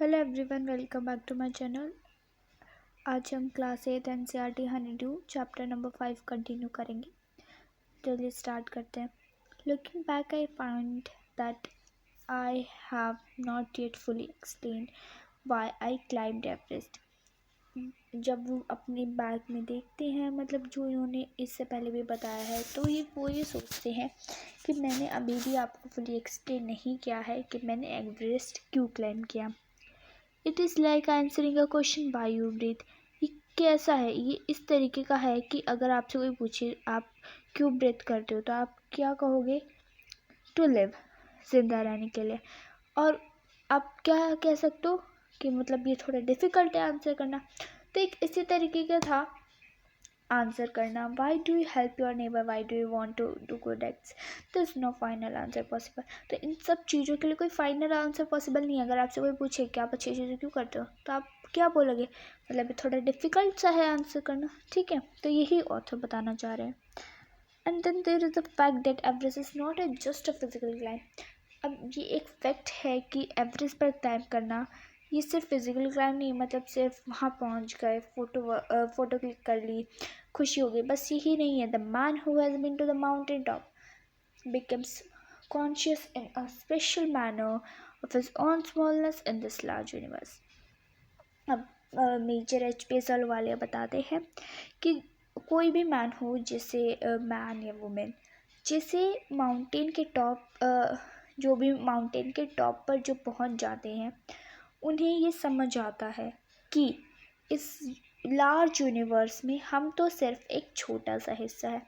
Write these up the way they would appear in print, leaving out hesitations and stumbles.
Hello everyone, welcome back to my channel. आज हम class 8 NCERT Honeydew chapter number 5 continue करेंगे। चलिए start करते हैं। Looking back I found that I have not yet fully explained why I climbed Everest. जब वो अपने bag में देखते हैं, मतलब जो इन्होंने इससे पहले भी बताया है, तो ये सोचते हैं कि मैंने अभी भी आपको फुली एक्सप्लेन नहीं किया है कि मैंने एवरेस्ट क्यों क्लाइम किया। It is like answering a question by your breathe. ये कैसा है? ये इस तरीके का है कि अगर आपसे कोई पूछे आप क्यों ब्रेथ करते हो, तो आप क्या कहोगे? टू लिव, जिंदा रहने के लिए। और आप क्या कह सकते हो कि मतलब ये थोड़ा डिफ़िकल्ट है आंसर करना। तो एक इसी तरीके का था आंसर करना। Why do you help your neighbour, why do you want to do good acts, this is no final answer possible. तो इन सब चीज़ों के लिए कोई फाइनल आंसर पॉसिबल नहीं है। अगर आपसे कोई पूछे कि आप अच्छी चीज़ें क्यों करते हो, तो आप क्या बोलोगे? मतलब ये थोड़ा डिफिकल्ट सा है आंसर करना, ठीक है। तो यही ऑथर बताना चाह रहे हैं। And then there is the fact that Everest is not a just a physical climb. अब ये एक फैक्ट है कि एवरेस्ट पर क्लाइम करना ये सिर्फ फिजिकल क्लाइम नहीं, मतलब सिर्फ वहाँ पहुँच गए, फ़ोटो क्लिक कर ली, खुशी हो गई, बस यही नहीं है। The man who has been to the mountain top becomes conscious in a special manner of his own smallness in this large universe. अब मेजर एच.पी. अहलूवालिया बताते हैं कि कोई भी मैन हो, जैसे मैन या वुमेन, जैसे माउंटेन के टॉप जो भी माउंटेन के टॉप पर जो पहुंच जाते हैं, उन्हें ये समझ आता है कि इस लार्ज यूनिवर्स में हम तो सिर्फ एक छोटा सा हिस्सा है।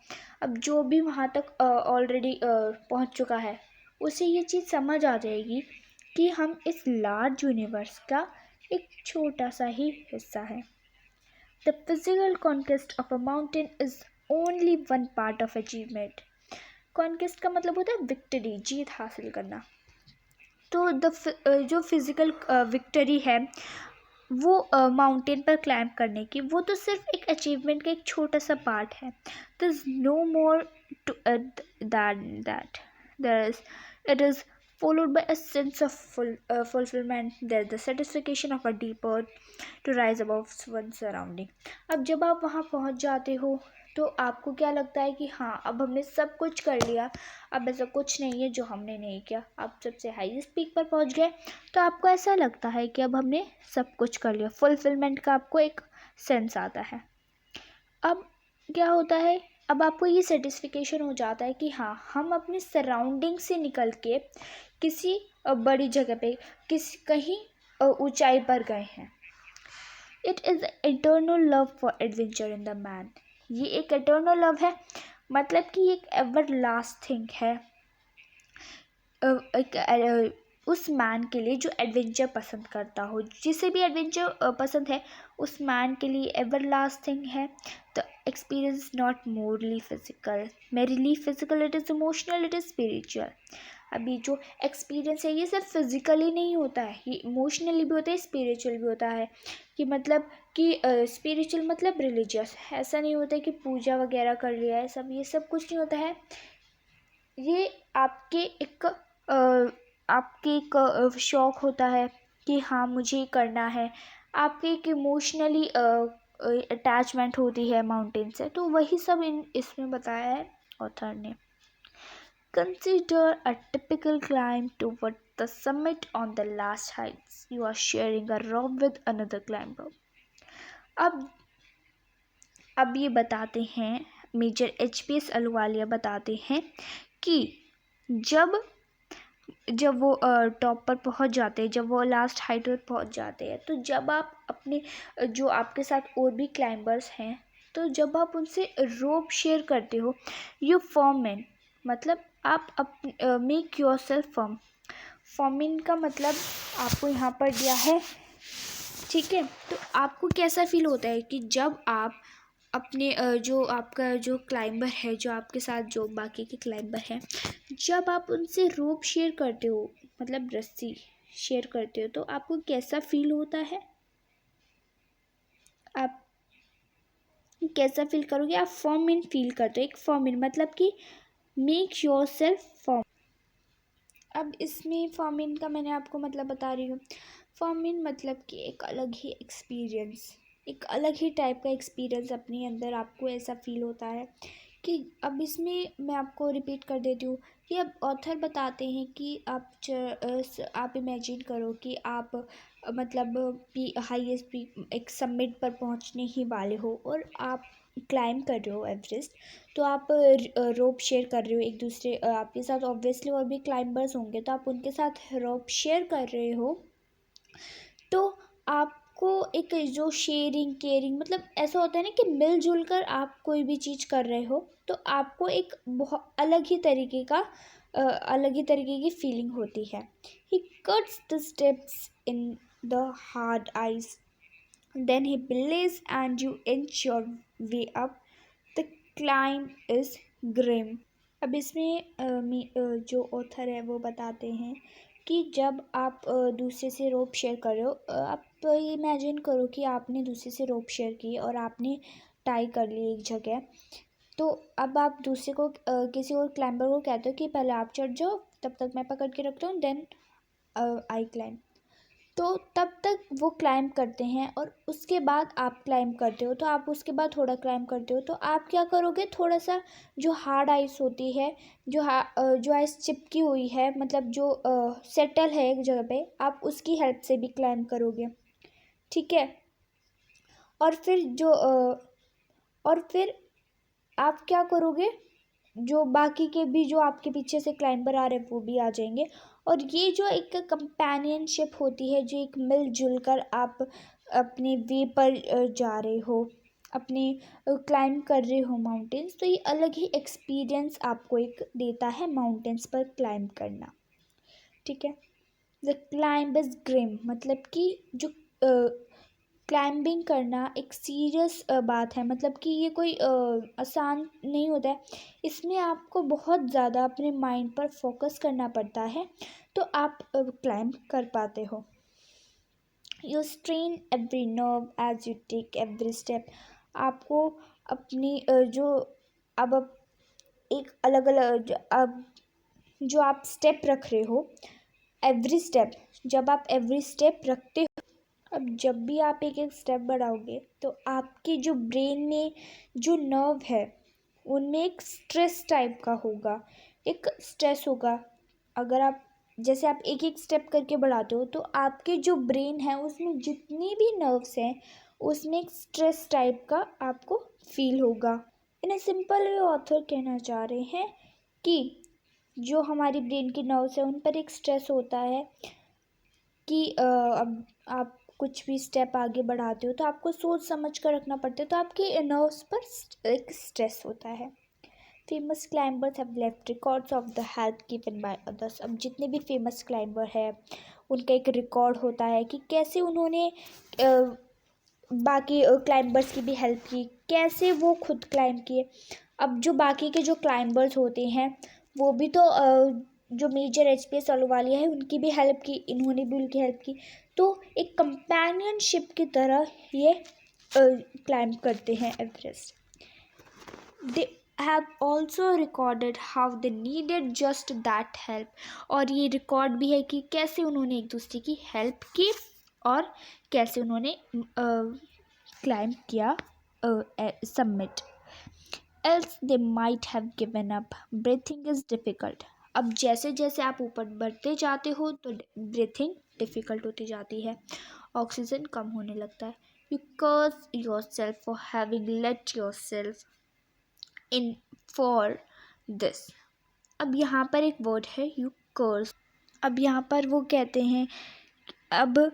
अब जो भी वहाँ तक ऑलरेडी पहुँच चुका है, उसे ये चीज़ समझ आ जाएगी कि हम इस लार्ज यूनिवर्स का एक छोटा सा ही हिस्सा है। The physical conquest of a mountain is only one part of achievement. Conquest का मतलब होता है विक्ट्री, जीत हासिल करना। तो जो फिजिकल विक्ट्री है वो माउंटेन पर क्लाइंब करने की, वो तो सिर्फ एक अचीवमेंट का एक छोटा सा पार्ट है। There is no more to than that. There is it is followed by a sense of fulfillment. There's the satisfaction of a deeper to rise above one's surrounding. अब जब आप वहाँ पहुँच जाते हो, तो आपको क्या लगता है कि हाँ, अब हमने सब कुछ कर लिया, अब ऐसा कुछ नहीं है जो हमने नहीं किया। आप सबसे हाईएस्ट पीक पर पहुँच गए, तो आपको ऐसा लगता है कि अब हमने सब कुछ कर लिया। फुलफिलमेंट का आपको एक सेंस आता है। अब क्या होता है, अब आपको ये सेटिस्फिकेशन हो जाता है कि हाँ, हम अपने सराउंडिंग से निकल के किसी बड़ी जगह पे, कहीं ऊंचाई पर गए हैं। It is eternal love for adventure in the man. ये एक इटर्नल लव है, मतलब कि एक एवर लास्टिंग है उस मैन के लिए जो एडवेंचर पसंद करता हो। जिसे भी एडवेंचर पसंद है, उस मैन के लिए एवर लास्टिंग है। The experience not morally physical, merely physical, it is emotional, it is spiritual. अभी जो एक्सपीरियंस है, ये सिर्फ फिजिकली नहीं होता है, ये इमोशनली भी होता है, स्पिरिचुअल भी होता है। कि मतलब कि स्पिरिचुअल मतलब रिलीजियस, ऐसा नहीं होता है कि पूजा वगैरह कर लिया है, सब ये सब कुछ नहीं होता है। ये आपके एक शौक़ होता है कि हाँ, मुझे ये करना है। आपके एक इमोशनली अटैचमेंट होती है माउंटेन से। तो वही सब इसमें बताया है ऑथर ने। Consider a typical climb toward the summit on the last heights. You are sharing a rope with another climber. अब ये बताते हैं, मेजर एच.पी. अहलूवालिया बताते हैं कि जब वो टॉप पर पहुंच जाते हैं, जब वो लास्ट हाइट पर पहुंच जाते हैं, तो जब आप अपने जो आपके साथ और भी क्लाइंबर्स हैं, तो जब आप उनसे रोप शेयर करते हो, यू फॉर्म इन, मतलब आप make your self form. Form in का मतलब आपको यहाँ पर दिया है, ठीक है। तो आपको कैसा फील होता है कि जब आप अपने जो आपका जो क्लाइंबर है, जो आपके साथ जो बाकी के क्लाइंबर हैं, जब आप उनसे रोप शेयर करते हो, मतलब रस्सी शेयर करते हो, तो आपको कैसा फील होता है? आप कैसा फील करोगे? आप फॉर्म इन फील करते हो। एक फॉर्म इन मतलब कि मेक योर सेल्फ फॉर्म। अब इसमें फॉर्म इन का मैंने आपको मतलब बता रही हूँ। फॉर्म मीन मतलब कि एक अलग ही एक्सपीरियंस, एक अलग ही टाइप का एक्सपीरियंस अपने अंदर आपको ऐसा फील होता है कि अब इसमें मैं आपको रिपीट कर देती हूँ कि अब ऑथर बताते हैं कि आप इमेजिन करो कि आप मतलब हाईएस्ट एक समिट पर पहुँचने ही वाले हो और आप क्लाइम कर रहे हो एवरेस्ट। तो आप रोप शेयर कर रहे हो एक दूसरे आपके साथ, ऑब्वियसली और भी क्लाइंबर्स होंगे तो आप उनके साथ रोप शेयर कर रहे हो। तो आपको एक जो शेयरिंग केयरिंग मतलब ऐसा होता है ना कि मिलजुल कर आप कोई भी चीज़ कर रहे हो तो आपको एक बहुत अलग ही तरीके की फीलिंग होती है। He cuts the steps in the hard ice, then he believes and you inch your way up. The climb is grim. अब इसमें जो ऑथर है वो बताते हैं कि जब आप दूसरे से रोप शेयर कर रहे हो, आप इमेजिन करो कि आपने दूसरे से रोप शेयर की और आपने टाई कर ली एक जगह। तो अब आप दूसरे को किसी और क्लाइंबर को कहते हो कि पहले आप चढ़ जाओ, तब तक मैं पकड़ के रखता हूँ, देन आई क्लाइंब। तो तब तक वो क्लाइंब करते हैं और उसके बाद आप क्लाइंब करते हो, तो आप उसके बाद थोड़ा क्लाइंब करते हो। तो आप क्या करोगे, थोड़ा सा जो हार्ड आइस होती है, जो आइस चिपकी हुई है, मतलब जो सेटल है एक जगह पे, आप उसकी हेल्प से भी क्लाइंब करोगे, ठीक है। और फिर आप क्या करोगे, जो बाकी के भी जो आपके पीछे से क्लाइंबर आ रहे हैं वो भी आ जाएंगे। और ये जो एक कंपेनियनशिप होती है, जो एक मिलजुल कर आप अपने वे पर जा रहे हो, अपने क्लाइंब कर रहे हो माउंटेन्स, तो ये अलग ही एक्सपीरियंस आपको एक देता है माउंटेन्स पर क्लाइंब करना, ठीक है। द क्लाइंब इज ग्रिम मतलब कि जो क्लाइंबिंग करना एक सीरियस बात है, मतलब कि ये कोई आसान नहीं होता है। इसमें आपको बहुत ज़्यादा अपने माइंड पर फोकस करना पड़ता है तो आप क्लाइंब कर पाते हो। You strain every nerve as you take every step. आपको अपनी अब एक अलग अलग अब जो आप स्टेप रख रहे हो, एवरी स्टेप, जब आप एवरी स्टेप रखते हो, अब जब भी आप एक एक स्टेप बढ़ाओगे तो आपके जो ब्रेन में जो नर्व है उनमें एक स्ट्रेस टाइप का होगा, एक स्ट्रेस होगा। अगर आप जैसे आप एक एक स्टेप करके बढ़ाते हो तो आपके जो ब्रेन है उसमें जितनी भी नर्व्स हैं उसमें एक स्ट्रेस टाइप का आपको फील होगा। इन ए सिंपल वे ऑथर कहना चाह रहे हैं कि जो हमारी ब्रेन की नर्व्स है उन पर एक स्ट्रेस होता है कि अब आप कुछ भी स्टेप आगे बढ़ाते हो तो आपको सोच समझ कर रखना पड़ता है, तो आपके नर्व्स पर एक स्ट्रेस होता है। Famous climbers have left records of the help given by others. अब जितने भी फेमस क्लाइंबर है उनका एक रिकॉर्ड होता है कि कैसे उन्होंने बाकी क्लाइंबर्स की भी हेल्प की, कैसे वो खुद क्लाइंब किए। अब जो बाकी के जो क्लाइंबर्स होते हैं वो भी तो जो मेजर एचपीएस अहलूवालिया है उनकी भी हेल्प की, इन्होंने भी उनकी हेल्प की। तो एक कंपेनियनशिप की तरह ये क्लाइंब करते हैं Everest. They have also recorded how they needed just that help. और ये रिकॉर्ड भी है कि कैसे उन्होंने एक दूसरे की हेल्प की और कैसे उन्होंने क्लाइंब किया submit. Else they might have given up. Breathing is difficult. अब जैसे जैसे आप ऊपर बढ़ते जाते हो तो ब्रीथिंग डिफ़िकल्ट होती जाती है, ऑक्सीजन कम होने लगता है। You curse yourself for having let yourself in for this. अब यहाँ पर एक वर्ड है यू कर्स। अब यहाँ पर वो कहते हैं, अब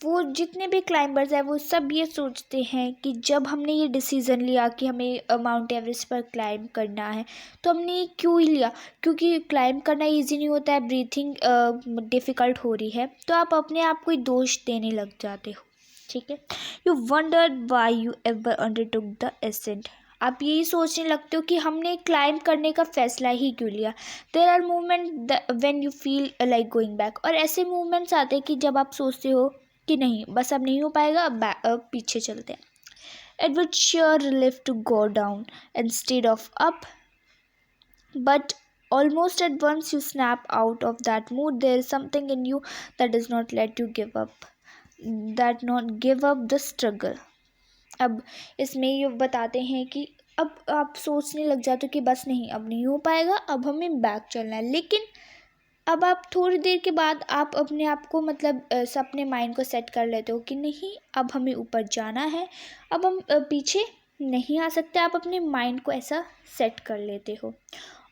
वो जितने भी क्लाइंबर्स हैं वो सब ये सोचते हैं कि जब हमने ये डिसीज़न लिया कि हमें माउंट एवरेस्ट पर क्लाइंब करना है तो हमने ये क्यों ही लिया, क्योंकि क्लाइंब करना इजी नहीं होता है, ब्रीथिंग डिफ़िकल्ट हो रही है, तो आप अपने आप को ही दोष देने लग जाते हो, ठीक है। You wondered why you ever undertook the ascent. आप यही सोचने लगते हो कि हमने क्लाइंब करने का फ़ैसला ही क्यों लिया। There are movement when you feel like going back. और ऐसे मूवमेंट्स आते हैं कि जब आप सोचते हो कि नहीं बस अब नहीं हो पाएगा, अब पीछे चलते हैं। It would sheer relief to go down instead of up, but almost at once you snap out of that mood. There is something in you that does not let you give up the struggle. अब इसमें ये बताते हैं कि अब आप सोचने लग जाते हो कि बस नहीं, अब नहीं हो पाएगा, अब हमें बैक चलना है। लेकिन अब आप थोड़ी देर के बाद आप अपने आप को मतलब अपने माइंड को सेट कर लेते हो कि नहीं, अब हमें ऊपर जाना है, अब हम पीछे नहीं आ सकते। आप अपने माइंड को ऐसा सेट कर लेते हो।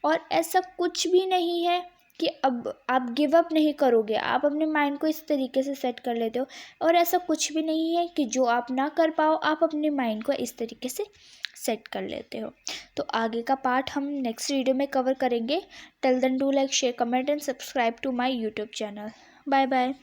और ऐसा कुछ भी नहीं है कि अब आप गिव अप नहीं करोगे, आप अपने माइंड को इस तरीके से सेट कर लेते हो। और ऐसा कुछ भी नहीं है कि जो आप ना कर पाओ, आप अपने माइंड को इस तरीके से सेट कर लेते हो। तो आगे का पार्ट हम नेक्स्ट वीडियो में कवर करेंगे। Till then do like, share, comment and subscribe to my YouTube channel. Bye bye.